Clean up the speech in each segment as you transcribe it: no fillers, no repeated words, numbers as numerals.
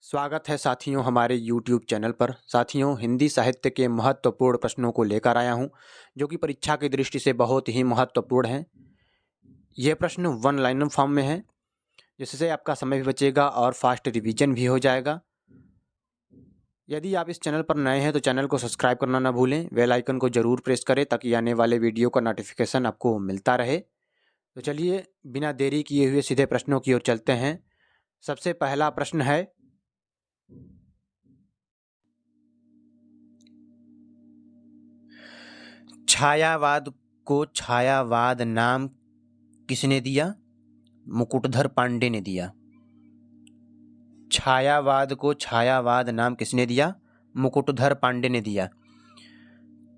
स्वागत है साथियों हमारे YouTube चैनल पर। साथियों, हिंदी साहित्य के महत्वपूर्ण प्रश्नों को लेकर आया हूं, जो कि परीक्षा की दृष्टि से बहुत ही महत्वपूर्ण हैं। ये प्रश्न वन लाइनर फॉर्म में है, जिससे आपका समय भी बचेगा और फास्ट रिवीजन भी हो जाएगा। यदि आप इस चैनल पर नए हैं तो चैनल को सब्सक्राइब करना ना भूलें, बेल आइकन को जरूर प्रेस करें ताकि आने वाले वीडियो का नोटिफिकेशन आपको मिलता रहे। तो चलिए, बिना देरी किए हुए सीधे प्रश्नों की ओर चलते हैं। सबसे पहला प्रश्न है, छायावाद को छायावाद नाम किसने दिया? मुकुटधर पांडे ने दिया। छायावाद को छायावाद नाम किसने दिया? मुकुटधर पांडे ने दिया।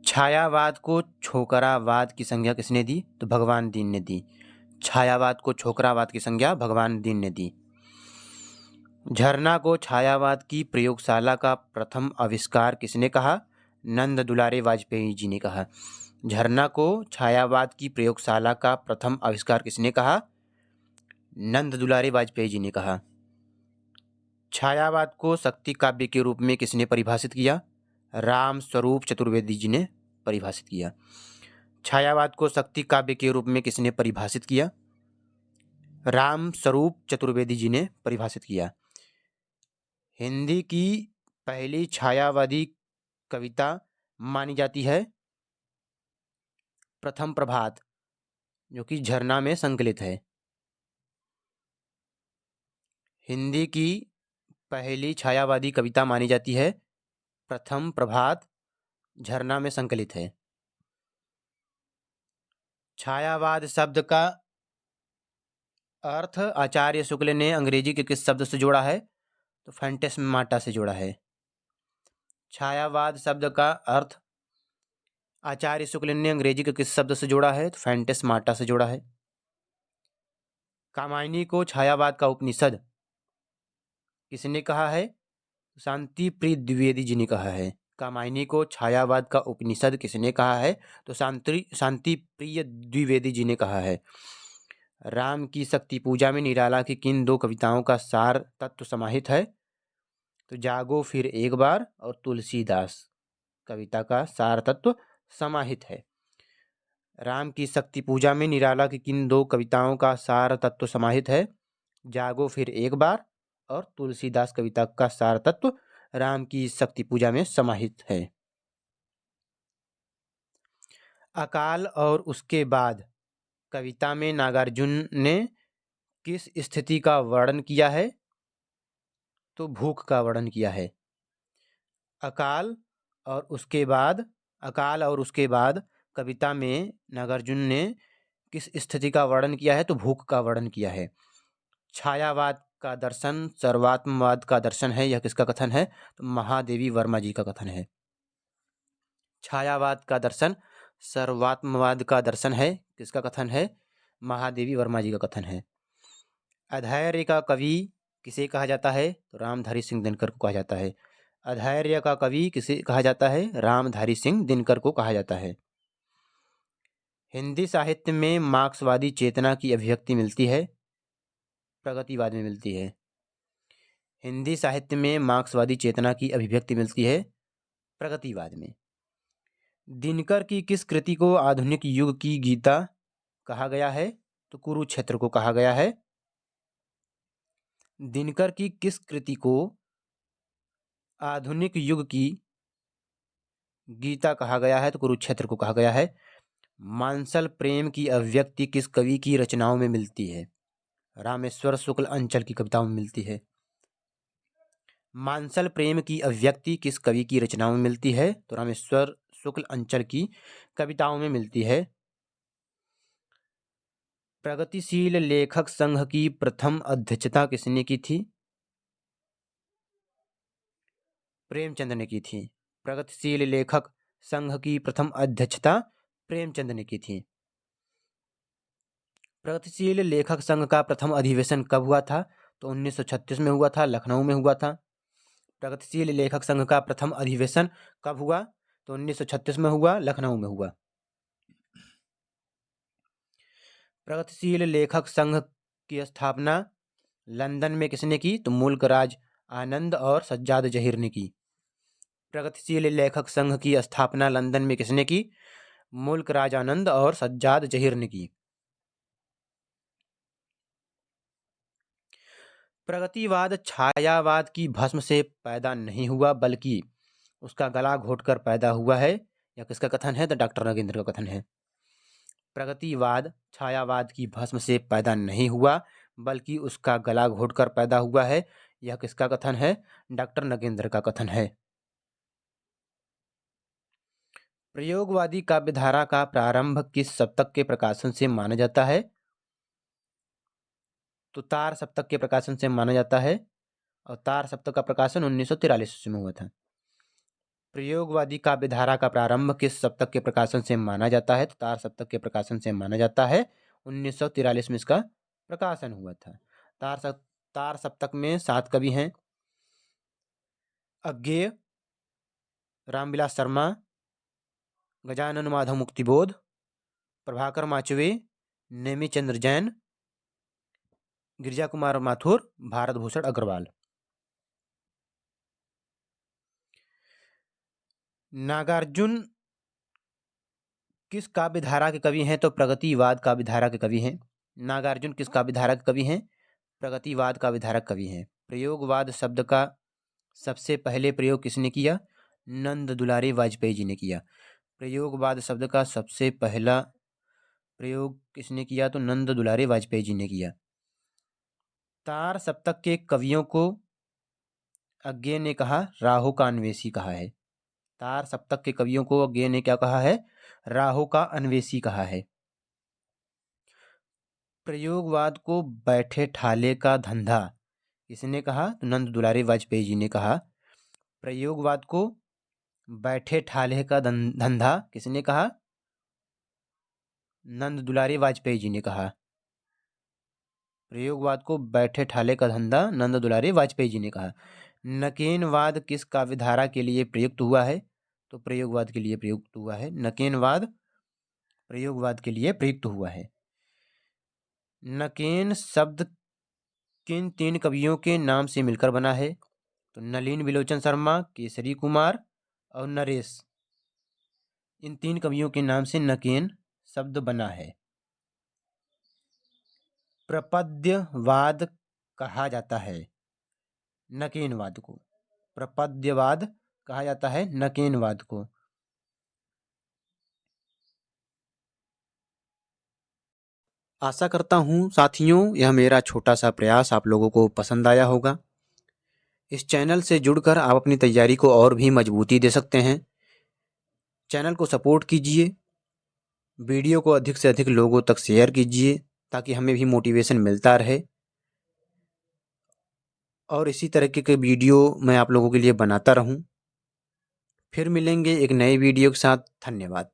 छायावाद को छोकरावाद की संज्ञा किसने दी? तो भगवान दीन ने दी। छायावाद को छोकरावाद की संज्ञा भगवान दीन ने दी। झरना को छायावाद की प्रयोगशाला का प्रथम आविष्कार किसने कहा? नंद दुलारे वाजपेयी जी ने कहा। झरना को छायावाद की प्रयोगशाला का प्रथम आविष्कार किसने कहा? नंद दुलारे वाजपेयी जी ने कहा। छायावाद को शक्ति काव्य के रूप में किसने परिभाषित किया? राम स्वरूप चतुर्वेदी जी ने परिभाषित किया। छायावाद को शक्ति काव्य के रूप में किसने परिभाषित किया? राम स्वरूप चतुर्वेदी जी ने परिभाषित किया। हिंदी की पहली छायावादी कविता मानी जाती है प्रथम प्रभात, जो कि झरना में संकलित है। हिंदी की पहली छायावादी कविता मानी जाती है प्रथम प्रभात, झरना में संकलित है। छायावाद शब्द का अर्थ आचार्य शुक्ल ने अंग्रेजी के किस शब्द से जोड़ा है? तो फैंटेस्माटा से जोड़ा है। छायावाद शब्द का अर्थ आचार्य शुक्ल ने अंग्रेजी के किस शब्द से जोड़ा है? तो फैंटेस्माटा से जोड़ा है। कामायनी को छायावाद का उपनिषद किसने कहा है? शांति प्रिय द्विवेदी जी ने कहा है। कामायनी को छायावाद का उपनिषद किसने कहा है? तो शांति प्रिय द्विवेदी जी ने कहा है। राम की शक्ति पूजा में निराला की किन दो कविताओं का सार तत्व समाहित है? तो जागो फिर एक बार और तुलसीदास कविता का सार तत्व समाहित है। राम की शक्ति पूजा में निराला की किन दो कविताओं का सार तत्व समाहित है? जागो फिर एक बार और तुलसीदास कविता का सार तत्व राम की शक्ति पूजा में समाहित है। अकाल और उसके बाद कविता में नागार्जुन ने किस स्थिति का वर्णन किया है? तो भूख का वर्णन किया है। अकाल और उसके बाद कविता में नागार्जुन ने किस स्थिति का वर्णन किया है? तो भूख का वर्णन किया है। छायावाद का दर्शन सर्वात्मवाद का दर्शन है, यह किसका कथन है? तो महादेवी वर्मा जी का कथन है। छायावाद का दर्शन सर्वात्मवाद का दर्शन है, किसका कथन है? महादेवी वर्मा जी का कथन है। अधैर्य का कवि किसे कहा जाता है? तो रामधारी सिंह दिनकर को कहा जाता है। अधैर्य का कवि किसे कहा जाता है? रामधारी सिंह दिनकर को कहा जाता है। हिंदी साहित्य में मार्क्सवादी चेतना की अभिव्यक्ति मिलती है? प्रगतिवाद में मिलती है। हिंदी साहित्य में मार्क्सवादी चेतना की अभिव्यक्ति मिलती है प्रगतिवाद में। दिनकर की किस कृति को आधुनिक युग की गीता कहा गया है? तो कुरुक्षेत्र को कहा गया है। दिनकर की किस कृति को आधुनिक युग की गीता कहा गया है? तो कुरुक्षेत्र को कहा गया है। मानसल प्रेम की अभिव्यक्ति किस कवि की रचनाओं में मिलती है? रामेश्वर शुक्ल अंचल की कविताओं में मिलती है। मानसल प्रेम की अभिव्यक्ति किस कवि की रचनाओं में मिलती है? तो रामेश्वर शुक्ल अंचल की कविताओं में मिलती है। प्रगतिशील लेखक संघ की प्रथम अध्यक्षता किसने की थी? प्रेमचंद ने की थी। प्रगतिशील लेखक संघ की प्रथम अध्यक्षता प्रेमचंद ने की थी। प्रगतिशील लेखक संघ का प्रथम अधिवेशन कब हुआ था? तो 1936 में हुआ था, लखनऊ में हुआ था। प्रगतिशील लेखक संघ का प्रथम अधिवेशन कब हुआ? तो 1936 में हुआ, लखनऊ में हुआ। प्रगतिशील लेखक संघ की स्थापना लंदन में किसने की? तो मुल्क राज आनंद और सज्जाद जहीर ने की। प्रगतिशील लेखक संघ की स्थापना लंदन में किसने की? मुल्क राज आनंद और सज्जाद जहीर ने की। प्रगतिवाद छायावाद की भस्म से पैदा नहीं हुआ बल्कि उसका गला घोटकर पैदा हुआ है। यह किसका कथन है? तो डॉक्टर नगेंद्र का कथन है। प्रगतिवाद छायावाद की भस्म से पैदा नहीं हुआ बल्कि उसका गला घोटकर पैदा हुआ है। यह किसका कथन है? डॉक्टर नगेंद्र का कथन है। प्रयोगवादी काव्यधारा का प्रारंभ किस शतक के प्रकाशन से माना जाता है? तो तार सप्तक के प्रकाशन से माना जाता है और तार सप्तक का प्रकाशन 1943 में हुआ था। प्रयोगवादी काव्यधारा का प्रारंभ किस सप्तक के प्रकाशन से माना जाता है? तो तार सप्तक के प्रकाशन से माना जाता है। 1943 में इसका प्रकाशन हुआ था। तार सप्तक में 7 कवि हैं। अज्ञेय, रामविलास शर्मा, गजानन माधव मुक्तिबोध, प्रभाकर माचवे, नेमिचंद्र जैन, गिरिजा कुमार माथुर, भारत भूषण अग्रवाल। नागार्जुन किस काव्यधारा के कवि हैं? तो प्रगतिवाद काव्यधारा के कवि हैं। नागार्जुन किस काव्यधारा के कवि हैं? प्रगतिवाद काव्यधारा कवि हैं। प्रयोगवाद शब्द का सबसे पहले प्रयोग किसने किया? नंद दुलारी वाजपेयी जी ने किया। प्रयोगवाद शब्द का सबसे पहला प्रयोग किसने किया? तो नंद दुलारी वाजपेयी जी ने किया। तार सप्तक के कवियों को अज्ञेय ने कहा राहु का अन्वेषी कहा है। तार सप्तक के कवियों को अज्ञेय ने क्या कहा है? राहु का अन्वेषी कहा है। प्रयोगवाद को बैठे ठाले का धंधा किसने कहा? तो नंद दुलारी वाजपेयी जी ने कहा। प्रयोगवाद को बैठे ठाले का धंधा किसने कहा? नंद दुलारी वाजपेयी जी ने कहा। प्रयोगवाद को बैठे ठाले का धंधा नंद दुलारी वाजपेयी जी ने कहा। नकेनवाद किस काव्यधारा के लिए प्रयुक्त हुआ है? तो प्रयोगवाद के लिए प्रयुक्त हुआ है। नकेनवाद प्रयोगवाद के लिए प्रयुक्त हुआ है। नकेन शब्द किन 3 कवियों के नाम से मिलकर बना है? तो नलिन विलोचन शर्मा, केसरी कुमार और नरेश। इन 3 कवियों के नाम से नकेन शब्द बना है। प्रपद्यवाद कहा जाता है नकेनवाद को। प्रपद्यवाद कहा जाता है नकेनवाद को। आशा करता हूँ साथियों यह मेरा छोटा सा प्रयास आप लोगों को पसंद आया होगा। इस चैनल से जुड़कर आप अपनी तैयारी को और भी मजबूती दे सकते हैं। चैनल को सपोर्ट कीजिए, वीडियो को अधिक से अधिक लोगों तक शेयर कीजिए ताकि हमें भी मोटिवेशन मिलता रहे और इसी तरह के वीडियो मैं आप लोगों के लिए बनाता रहूं। फिर मिलेंगे एक नए वीडियो के साथ। धन्यवाद।